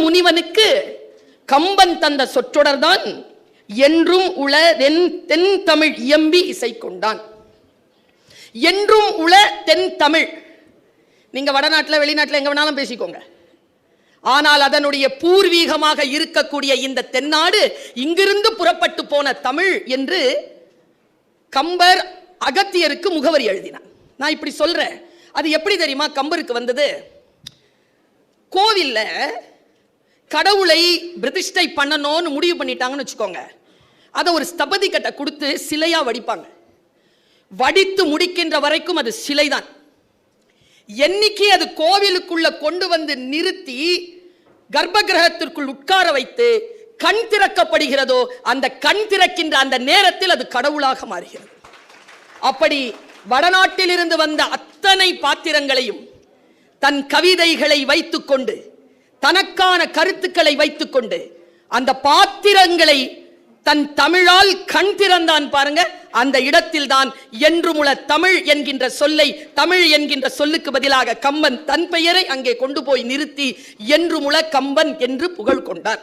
முனிவனுக்கு கம்பன் தந்த சொற்றொடர்தான் என்றும் உள தென் தமிழ் இயம்பி இசை கொண்டான். என்றும் உள தென் தமிழ். நீங்க வடநாட்டில் வெளிநாட்டில் எங்க வேணாலும் பேசிக்கோங்க, ஆனால் அதனுடைய பூர்வீகமாக இருக்கக்கூடிய இந்த தென்னாடு இங்கிருந்து புறப்பட்டு போன தமிழ் என்று கம்பர் அகத்தியருக்கு முகவரி எழுதினார். நான் இப்படி சொல்றேன், அது எப்படி தெரியுமா கம்பருக்கு வந்தது? கோவில்ல கடவுளை பிரதிஷ்டை பண்ணணும்னு முடிவு பண்ணிட்டாங்கன்னு வச்சுக்கோங்க, அதை ஒரு ஸ்தபதி கட்டை கொடுத்து சிலையா வடிப்பாங்க. வடித்து முடிக்கின்ற வரைக்கும் அது சிலைதான். என்னைக்கு அது கோவிலுக்குள்ள கொண்டு வந்து நிறுத்தி கர்ப்ப கிரகத்திற்குள் உட்கார வைத்து கண் திறக்கப்படுகிறதோ, அந்த கண் திறக்கின்ற அந்த நேரத்தில் அது கடவுளாக மாறுகிறது. அப்படி வடநாட்டில் இருந்து வந்த அத்தனை பாத்திரங்களையும் தன் கவிதைகளை வைத்துக்கொண்டு, தனக்கான கருத்துக்களை வைத்துக்கொண்டு, அந்த பாத்திரங்களை தன் தமிழால் கண் திறந்தான் பாருங்க. அந்த இடத்தில் தான் என்றுமுள தமிழ் என்கின்ற சொல்லை, தமிழ் என்கின்ற சொல்லுக்கு பதிலாக கம்பன் தன் பெயரை அங்கே கொண்டு போய் நிறுத்தி என்றுமுள கம்பன் என்று புகழ் கொண்டார்.